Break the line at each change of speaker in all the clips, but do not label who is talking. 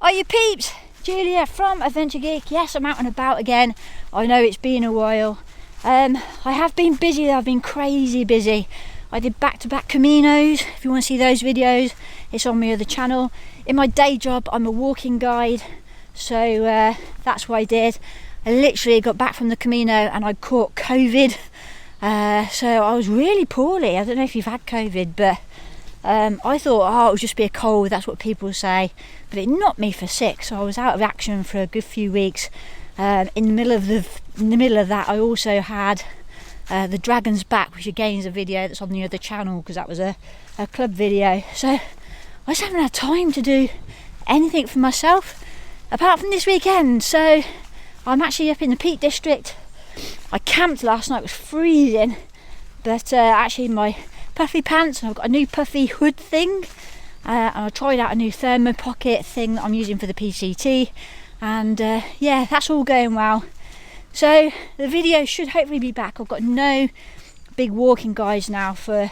Are you peeps? Julia from Adventure Geek. Yes, I'm out and about again. I know it's been a while. I have been busy. I've been crazy busy. I did back-to-back Caminos. If you want to see those videos, it's on my other channel. In my day job, I'm a walking guide, so that's what I did. I literally got back from the Camino and I caught COVID. So I was really poorly. I don't know if you've had COVID, but I thought, oh, it would just be a cold, that's what people say, but it knocked me for sick, so I was out of action for a good few weeks. In the middle of that, I also had the Dragon's Back, which again is a video that's on the other channel because that was a club video. So I just haven't had time to do anything for myself apart from this weekend. So I'm actually up in the Peak District. I camped last night, it was freezing, but actually my puffy pants, and I've got a new puffy hood thing, and I tried out a new thermo pocket thing that I'm using for the PCT, and yeah, that's all going well. So the video should hopefully be back. I've got no big walking guides now for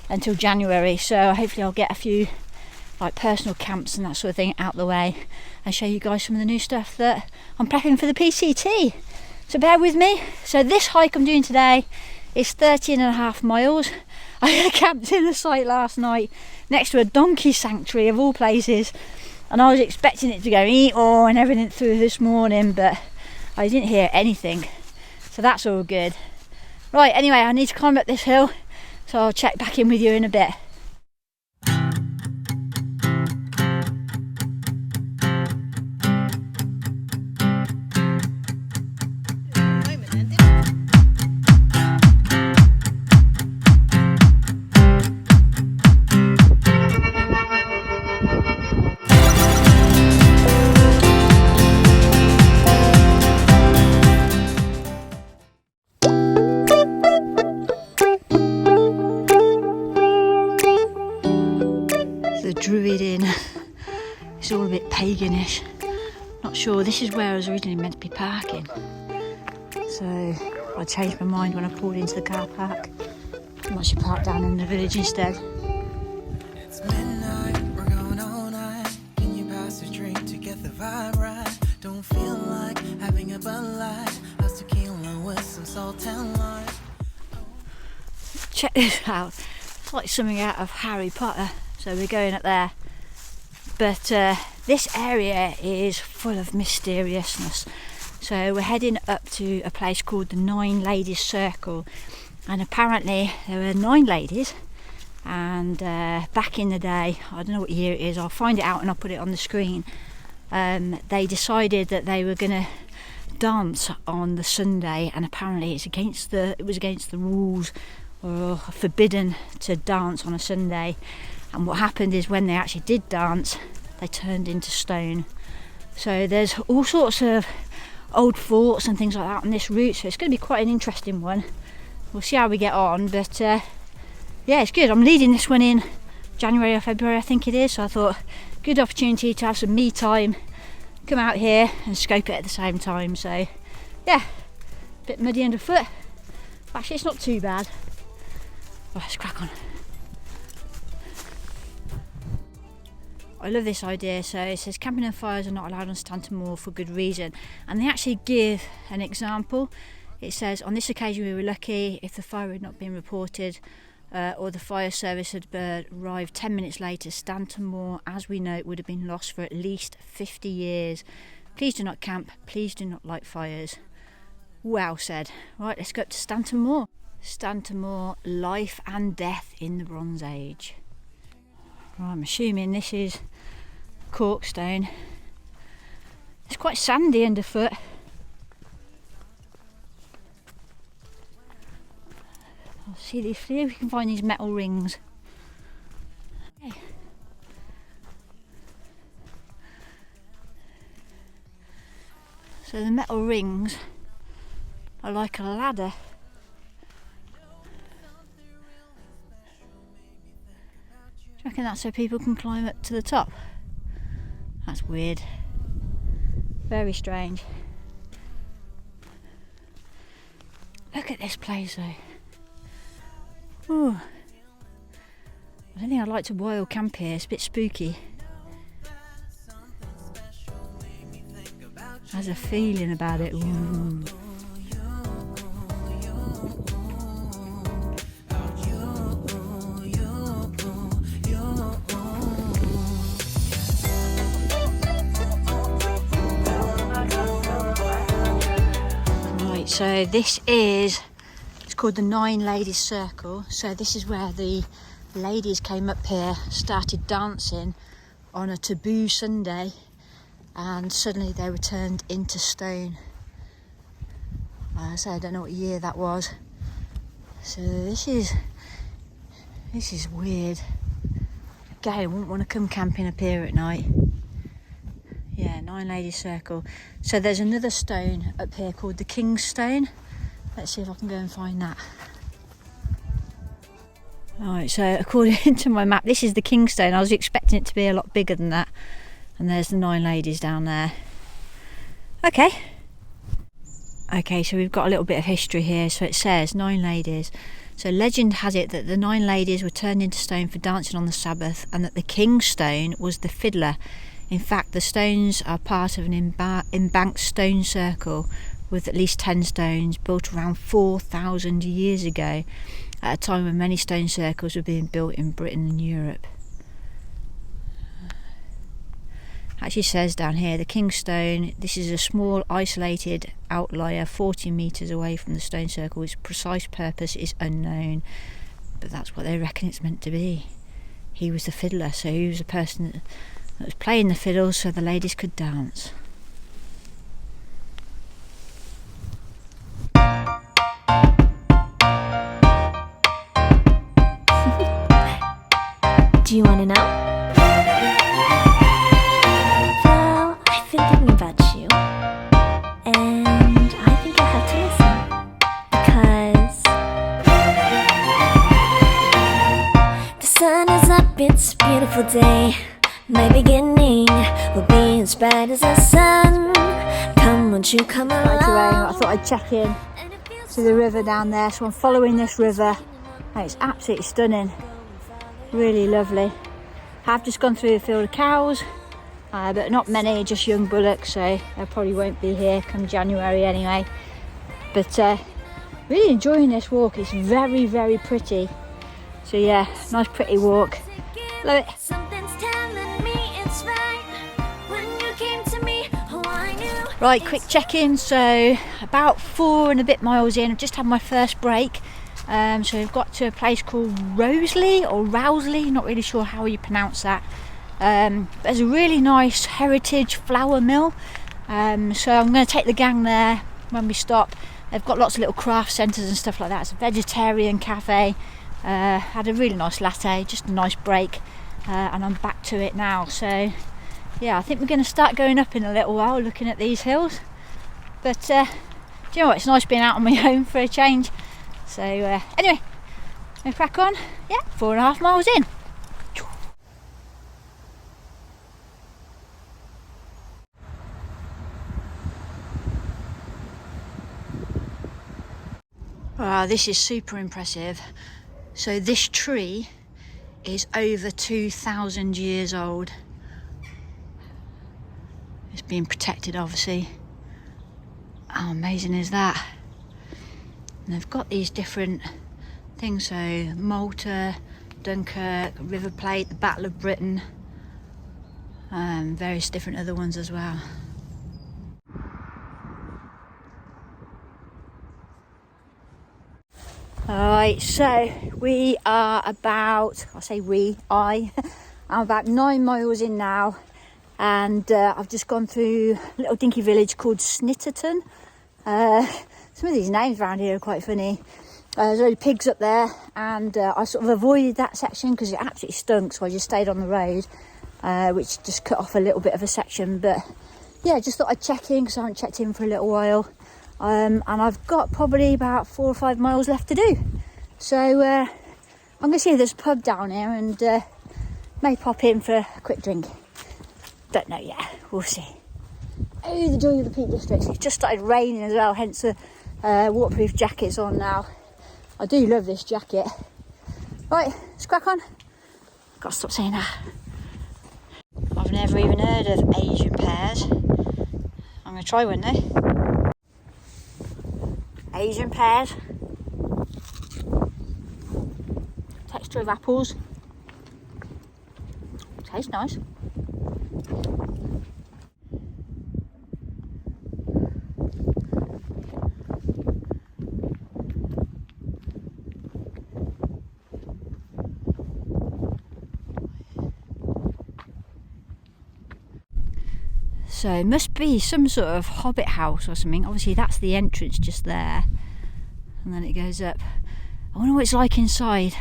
until January, so hopefully I'll get a few like personal camps and that sort of thing out the way and show you guys some of the new stuff that I'm prepping for the PCT. So bear with me. So this hike I'm doing today is 13.5 miles. I camped in a site last night next to a donkey sanctuary of all places, and I was expecting it to go eat-all and everything through this morning, but I didn't hear anything, so that's all good. Right, anyway, I need to climb up this hill, so I'll check back in with you in a bit. Druid Inn. It's all a bit paganish. Not sure, this is where I was originally meant to be parking. So I changed my mind when I pulled into the car park. I should park down in the village instead.
It's midnight, we're going all night. Can you pass a drink to get the vibe right? Don't feel like having a Bud Light. How's tequila with some salt and lime?
Check this out. It's like something out of Harry Potter. So we're going up there, but this area is full of mysteriousness. So we're heading up to a place called the 9 Ladies Circle, and apparently there were 9 ladies, and back in the day, I don't know what year it is, I'll find it out and I'll put it on the screen, they decided that they were going to dance on the Sunday, and apparently it was against the rules, or forbidden to dance on a Sunday. And what happened is when they actually did dance, they turned into stone. So there's all sorts of old forts and things like that on this route, so it's going to be quite an interesting one. We'll see how we get on, but yeah, it's good. I'm leading this one in January or February, I think it is, so I thought good opportunity to have some me time, come out here and scope it at the same time. So yeah, a bit muddy underfoot. Actually, it's not too bad. Right, let's crack on. I love this idea. So it says camping and fires are not allowed on Stanton Moor for good reason, and they actually give an example. It says, on this occasion we were lucky. If the fire had not been reported or the fire service had arrived 10 minutes later, Stanton Moor, as we know it, would have been lost for at least 50 years. Please do not camp, please do not light fires. Well said. Right, let's go up to Stanton Moor. Stanton Moor, life and death in the Bronze Age. Right, I'm assuming this is corkstone. It's quite sandy underfoot. I'll see if we can find these metal rings. Okay. So the metal rings are like a ladder. I reckon that's so people can climb up to the top. That's weird. Very strange. Look at this place though. Ooh. I don't think I'd like to wild camp here, it's a bit spooky. Has a feeling about it. Ooh. Right, so this is, it's called the Nine Ladies Circle. So this is where the ladies came up here, started dancing on a taboo Sunday, and suddenly they were turned into stone. So I don't know what year that was. So this is weird. Again, I wouldn't want to come camping up here at night. Yeah, Nine Ladies Circle. So there's another stone up here called the King's Stone. Let's see if I can go and find that. Alright, so according to my map, this is the King's Stone. I was expecting it to be a lot bigger than that. And there's the Nine Ladies down there. Okay. Okay, so we've got a little bit of history here. So it says Nine Ladies. So legend has it that the nine ladies were turned into stone for dancing on the Sabbath, and that the King's Stone was the fiddler. In fact, the stones are part of an embanked stone circle with at least 10 stones built around 4,000 years ago, at a time when many stone circles were being built in Britain and Europe. Actually says down here, the King's Stone, this is a small isolated outlier 40 metres away from the stone circle. Its precise purpose is unknown, but that's what they reckon it's meant to be. He was the fiddler, so he was the person that was playing the fiddle so the ladies could dance.
Do you want to know? Well, I've been thinking about you, and I think I'll have to listen, because the sun is up, it's a beautiful day. My beginning will be as bright as the sun. Come, won't you come along?
Right away, I thought I'd check in to the river down there, so I'm following this river, and it's absolutely stunning. Really lovely. I've just gone through a field of cows, but not many, just young bullocks, so I probably won't be here come January anyway. But really enjoying this walk. It's very, very pretty. So yeah, nice pretty walk. Love it.
Something's telling me it's right. When you came to me, oh, I knew.
Right, quick check-in. So about 4 and a bit miles in, I've just had my first break. So we've got to a place called Rowsley, not really sure how you pronounce that. There's a really nice heritage flour mill, so I'm going to take the gang there when we stop. They've got lots of little craft centres and stuff like that. It's a vegetarian cafe. Had a really nice latte, just a nice break, and I'm back to it now. So yeah, I think we're going to start going up in a little while, looking at these hills. But do you know what, it's nice being out on my own for a change. So anyway, we'll crack on. Yeah, 4.5 miles in. Wow, this is super impressive. So this tree is over 2,000 years old. It's being protected, obviously. How amazing is that? And they've got these different things, so Malta, Dunkirk, River Plate, the Battle of Britain, various different other ones as well. Alright, so we are about, I'm about 9 miles in now, and I've just gone through a little dinky village called Snitterton. Some of these names around here are quite funny. There's loads of pigs up there, and I sort of avoided that section because it absolutely stunk, so I just stayed on the road, which just cut off a little bit of a section. But yeah, just thought I'd check in because I haven't checked in for a little while, and I've got probably about 4 or 5 miles left to do. So I'm going to see if there's a pub down here, and may pop in for a quick drink. Don't know yet, we'll see. Oh, the joy of the Peak District. It's just started raining as well, hence the waterproof jacket's on now. I do love this jacket. Right, let's crack on. Gotta stop saying that. I've never even heard of Asian pears. I'm going to try one now. Asian pears. Texture of apples. Tastes nice. So it must be some sort of hobbit house or something. Obviously that's the entrance just there, and then it goes up. I wonder what it's like inside,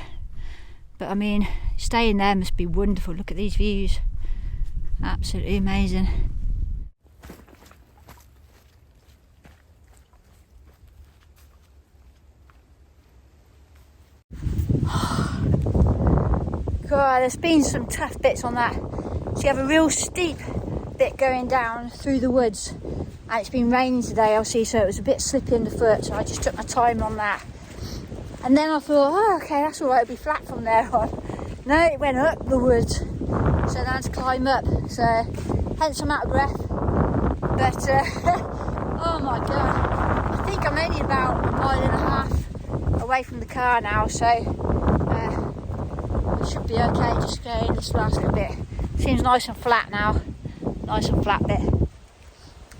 but I mean, staying there must be wonderful. Look at these views, absolutely amazing. God, there's been some tough bits on that. So you have a real steep bit going down through the woods, and it's been raining today, obviously, so it was a bit slippy underfoot, so I just took my time on that. And then I thought, oh, okay, that's all right, it'll be flat from there on. No, it went up the woods, so then I had to climb up, so hence I'm out of breath. But oh my god, I think I'm only about 1.5 miles away from the car now, so it should be okay. Just going this last little bit. Seems nice and flat now. Nice and flat bit.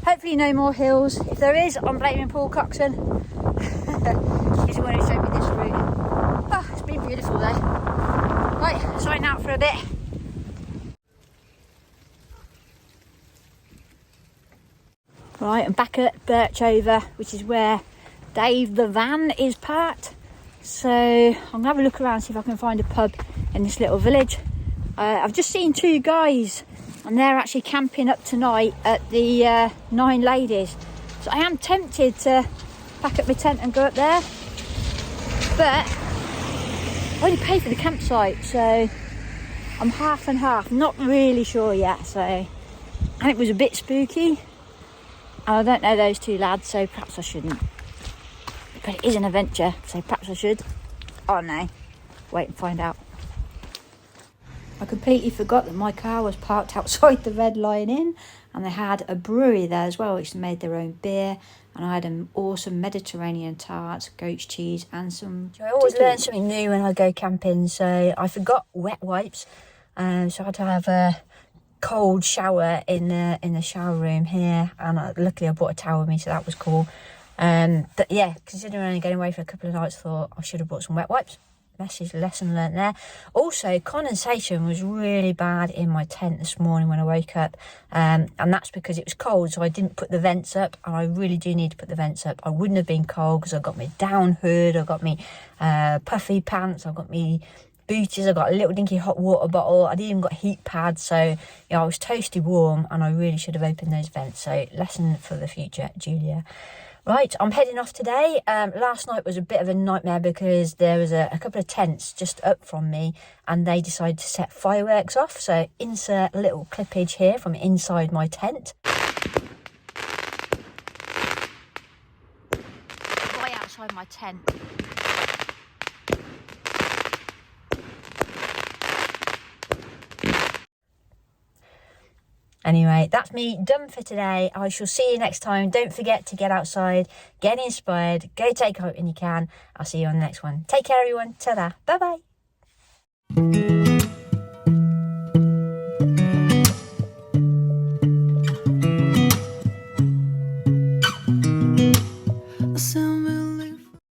Hopefully no more hills. If there is, I'm blaming Paul Coxon. He's the one who showed me this route. Oh, it's been beautiful though. Right, signing out for a bit. Right, I'm back at Birchover, which is where Dave the van is parked. So I'm gonna have a look around, see if I can find a pub in this little village. I've just seen 2 guys, and they're actually camping up tonight at the Nine Ladies. So I am tempted to pack up my tent and go up there, but I already paid for the campsite, so I'm half and half, not really sure yet. So, and it was a bit spooky, and I don't know those 2 lads, so perhaps I shouldn't. But it is an adventure, so perhaps I should. Oh no, wait and find out. I completely forgot that my car was parked outside the Red Lion Inn, and they had a brewery there as well, which made their own beer, and I had an awesome Mediterranean tart, goat's cheese, and some... I always learn something new when I go camping, so I forgot wet wipes, so I had to have a cold shower in the shower room here, and luckily I brought a towel with me, so that was cool. But yeah, considering I'm only going away for a couple of nights, I thought I should have brought some wet wipes. Lesson learnt there. Also, condensation was really bad in my tent this morning when I woke up, and that's because it was cold, so I didn't put the vents up, and I really do need to put the vents up. I wouldn't have been cold because I got my down hood, I got me puffy pants, I got me booties, I got a little dinky hot water bottle, I even got heat pads, so I was toasty warm, and I really should have opened those vents. So lesson for the future, Julia. Right, I'm heading off today. Last night was a bit of a nightmare because there was a couple of tents just up from me, and they decided to set fireworks off. So insert a little clippage here from inside my tent. Right outside my tent. Anyway, that's me done for today. I shall see you next time. Don't forget to get outside, get inspired, go take hope when you can. I'll see you on the next one. Take care, everyone. Ta-da. Bye-bye.